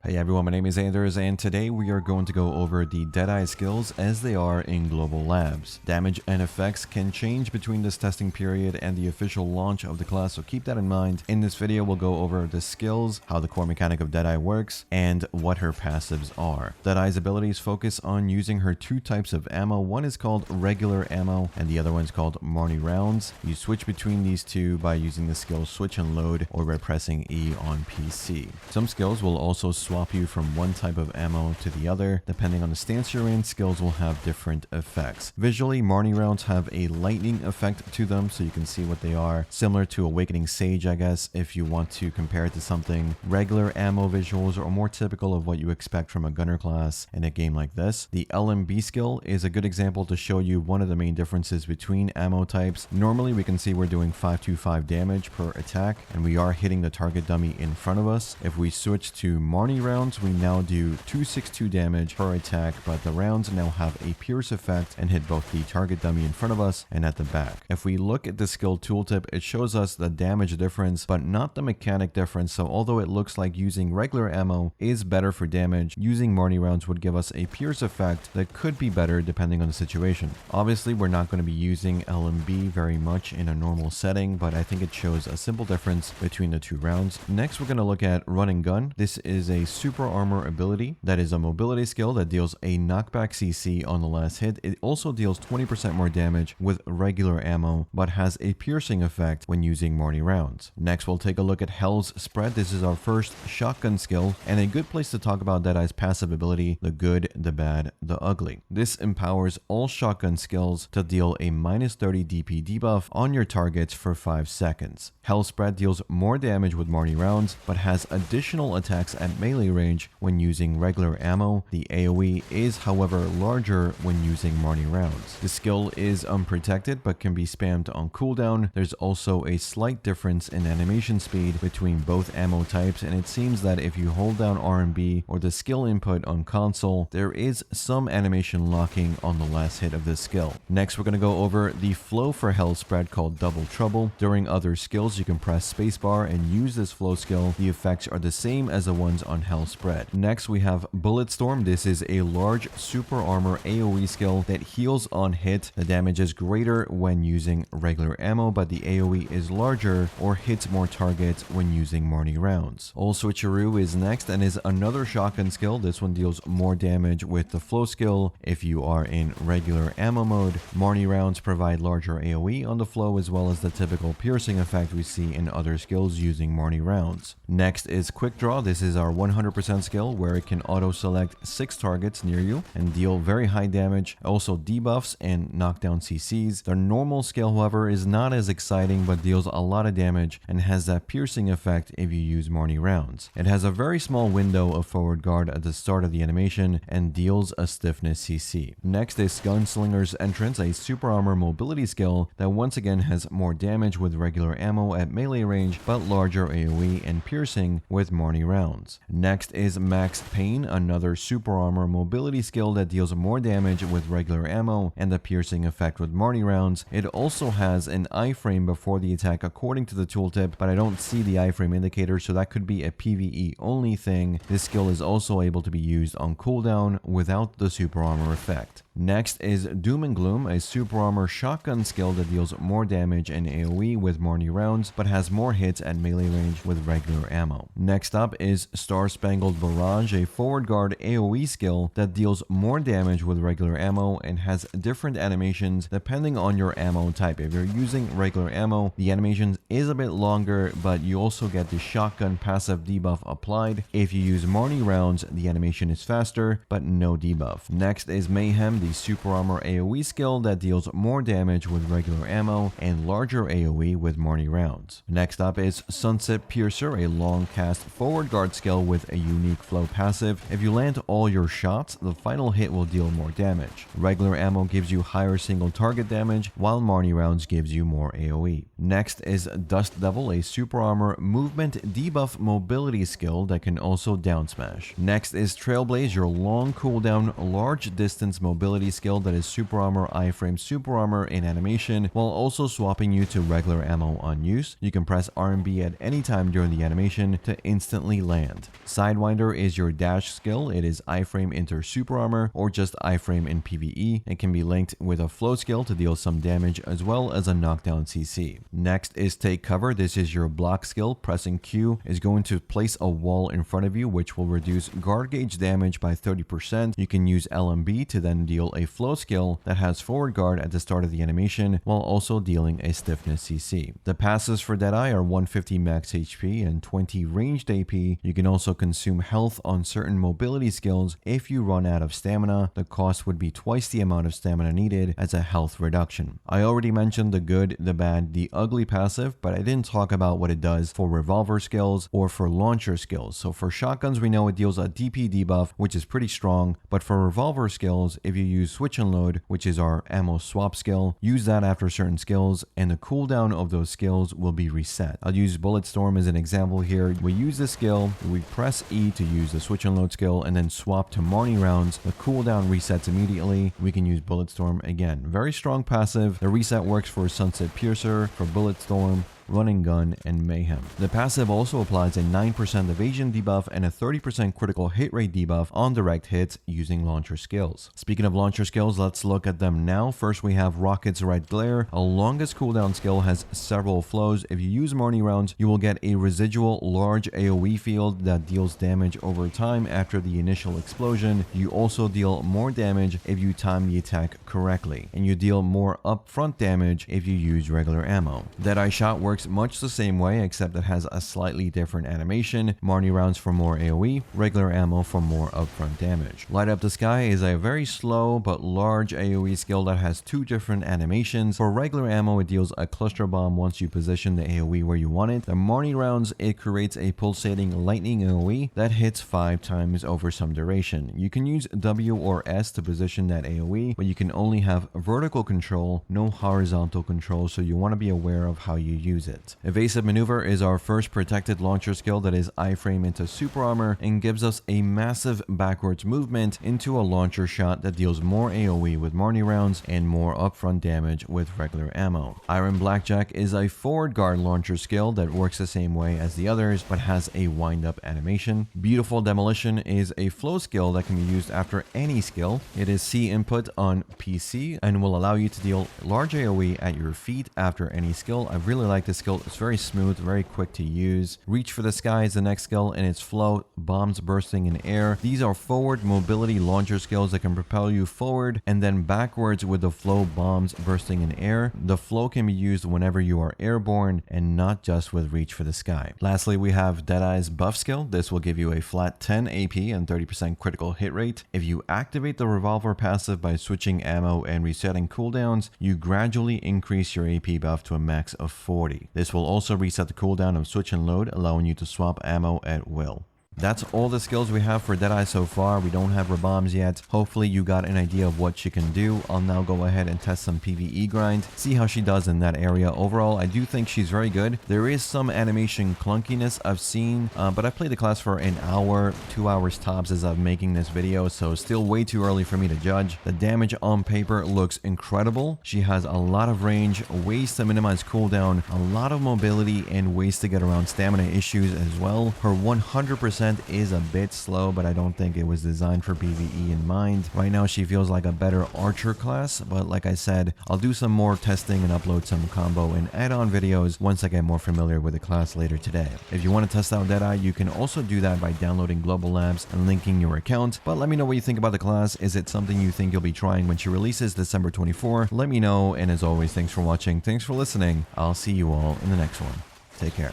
Hey everyone, my name is Anders, and today we are going to go over the Deadeye skills as they are in global labs. Damage and effects can change between this testing period and the official launch of the class, so keep that in mind. In this video, we'll go over the skills, how the core mechanic of Deadeye works, and what her passives are. Deadeye's abilities focus on using her two types of ammo. One is called regular ammo, and the other one is called Marnie rounds. You switch between these two by using the skill switch and load, or by pressing E on PC. Some skills will also swap you from one type of ammo to the other. Depending on the stance you're in, skills will have different effects. Visually, Marnie rounds have a lightning effect to them, so you can see what they are. Similar to Awakening Sage, I guess, if you want to compare it to something. Regular ammo visuals are more typical of what you expect from a gunner class in a game like this. The LMB skill is a good example to show you one of the main differences between ammo types. Normally, we can see we're doing 525 damage per attack, and we are hitting the target dummy in front of us. If we switch to Marnie rounds, we now do 262 damage per attack, but the rounds now have a pierce effect and hit both the target dummy in front of us and at the back. If we look at the skill tooltip, it shows us the damage difference, but not the mechanic difference. So although it looks like using regular ammo is better for damage, using Marnie rounds would give us a pierce effect that could be better depending on the situation. Obviously, we're not going to be using LMB very much in a normal setting, but I think it shows a simple difference between the two rounds. Next, we're going to look at Run and Gun. This is a super armor ability that is a mobility skill that deals a knockback CC on the last hit. It also deals 20% more damage with regular ammo, but has a piercing effect when using Marnie rounds. Next, we'll take a look at Hell's Spread. This is our first shotgun skill, and a good place to talk about Deadeye's passive ability, the good, the bad, the ugly. This empowers all shotgun skills to deal a -30 DP debuff on your targets for 5 seconds. Hell's Spread deals more damage with Marnie rounds, but has additional attacks at melee range when using regular ammo. The AoE is, however, larger when using Marnie rounds. The skill is unprotected, but can be spammed on cooldown. There's also a slight difference in animation speed between both ammo types, and it seems that if you hold down R&B or the skill input on console, there is some animation locking on the last hit of this skill. Next, we're going to go over the flow for Hell's Spread called Double Trouble. During other skills, you can press spacebar and use this flow skill. The effects are the same as the ones on Hell's Spread. Next, we have Bulletstorm. This is a large super armor AoE skill that heals on hit. The damage is greater when using regular ammo, but the AoE is larger or hits more targets when using Marnie rounds. Switcheroo is next and is another shotgun skill. This one deals more damage with the flow skill if you are in regular ammo mode. Marnie rounds provide larger AoE on the flow, as well as the typical piercing effect we see in other skills using Marnie rounds. Next is Quick Draw. This is our 100% skill where it can auto-select 6 targets near you and deal very high damage, also debuffs and knockdown CCs. The normal skill, however, is not as exciting, but deals a lot of damage and has that piercing effect if you use Marnie rounds. It has a very small window of forward guard at the start of the animation and deals a stiffness CC. Next is Gunslinger's Entrance, a super armor mobility skill that once again has more damage with regular ammo at melee range, but larger AoE and piercing with Marnie rounds. Next is Max Pain, another super armor mobility skill that deals more damage with regular ammo and the piercing effect with Marnie rounds. It also has an iframe before the attack according to the tooltip, but I don't see the iframe indicator, so that could be a PvE only thing. This skill is also able to be used on cooldown without the super armor effect. Next is Doom and Gloom, a super armor shotgun skill that deals more damage and AoE with Marnie rounds, but has more hits at melee range with regular ammo. Next up is Spangled Barrage, a forward guard AoE skill that deals more damage with regular ammo and has different animations depending on your ammo type. If you're using regular ammo, the animation is a bit longer, but you also get the shotgun passive debuff applied. If you use Marnie rounds, the animation is faster, but no debuff. Next is Mayhem, the super armor AoE skill that deals more damage with regular ammo and larger AoE with Marnie rounds. Next up is Sunset Piercer, a long cast forward guard skill with a unique flow passive. If you land all your shots, the final hit will deal more damage. Regular ammo gives you higher single target damage, while Marnie rounds gives you more AoE. Next is Dust Devil, a super armor movement debuff mobility skill that can also down smash. Next is Trailblaze, your long cooldown large distance mobility mobility skill that is super armor, iframe, super armor in animation, while also swapping you to regular ammo on use. You can press R&B at any time during the animation to instantly land. Sidewinder is your dash skill. It is iframe into super armor or just iframe in PvE. It can be linked with a flow skill to deal some damage as well as a knockdown CC. Next is take cover. This is your block skill. Pressing Q is going to place a wall in front of you, which will reduce guard gauge damage by 30%. You can use LMB to then deal a flow skill that has forward guard at the start of the animation while also dealing a stiffness CC. The passives for Deadeye are 150 max HP and 20 ranged AP. You can also consume health on certain mobility skills. If you run out of stamina, the cost would be twice the amount of stamina needed as a health reduction. I already mentioned the good, the bad, the ugly passive, but I didn't talk about what it does for revolver skills or for launcher skills. So for shotguns, we know it deals a DP debuff, which is pretty strong, but for revolver skills, if you use switch and load, which is our ammo swap skill, use that after certain skills and the cooldown of those skills will be reset. I'll use Bulletstorm as an example here. We use the skill, we press E to use the switch and load skill and then swap to Marnie rounds. The cooldown resets immediately. We can use Bulletstorm again. Very strong passive. The reset works for Sunset Piercer, for Bulletstorm, Running Gun, and Mayhem. The passive also applies a 9% evasion debuff and a 30% critical hit rate debuff on direct hits using launcher skills. Speaking of launcher skills, let's look at them now. First, we have Rocket's Red Glare. A longest cooldown skill has several flows. If you use Marnie rounds, you will get a residual large AoE field that deals damage over time after the initial explosion. You also deal more damage if you time the attack correctly, and you deal more upfront damage if you use regular ammo. Deadeye Shot works much the same way, except it has a slightly different animation. Marnie rounds for more AoE, regular ammo for more upfront damage. Light Up the Sky is a very slow but large AoE skill that has two different animations. For regular ammo, it deals a cluster bomb once you position the AoE where you want it. The Marnie rounds, it creates a pulsating lightning AoE that hits 5 times over some duration. You can use W or S to position that AoE, but you can only have vertical control, no horizontal control, so you want to be aware of how you use it. Evasive Maneuver is our first protected launcher skill that is iframe into super armor and gives us a massive backwards movement into a launcher shot that deals more AoE with Marnie rounds and more upfront damage with regular ammo. Iron Blackjack is a forward guard launcher skill that works the same way as the others but has a wind up animation. Beautiful Demolition is a flow skill that can be used after any skill. It is C input on PC and will allow you to deal large AoE at your feet after any skill. I really like this skill. It's very smooth, very quick to use. Reach for the Sky is the next skill, and its flow, Bombs Bursting in Air. These are forward mobility launcher skills that can propel you forward and then backwards with the flow Bombs Bursting in Air. The flow can be used whenever you are airborne and not just with Reach for the Sky. Lastly, we have Deadeye's buff skill. This will give you a flat 10 AP and 30% critical hit rate. If you activate the revolver passive by switching ammo and resetting cooldowns, you gradually increase your AP buff to a max of 40. This will also reset the cooldown of switch and load, allowing you to swap ammo at will. That's all the skills we have for Deadeye so far. We don't have her bombs yet. Hopefully you got an idea of what she can do. I'll now go ahead and test some PvE grind, see how she does in that area. Overall, I do think she's very good. There is some animation clunkiness I've seen, but I played the class for an hour, 2 hours tops as I'm making this video, so still way too early for me to judge. The damage on paper looks incredible. She has a lot of range, ways to minimize cooldown, a lot of mobility, and ways to get around stamina issues as well. Her 100% is a bit slow, but I don't think it was designed for PvE in mind. Right now she feels like a better archer class, but like I said, I'll do some more testing and upload some combo and add-on videos once I get more familiar with the class later today. If you want to test out Deadeye, you can also do that by downloading Global Labs and linking your account. But let me know what you think about the class. Is it something you think you'll be trying when she releases December 24? Let me know, and as always, thanks for watching, thanks for listening. I'll see you all in the next one. Take care.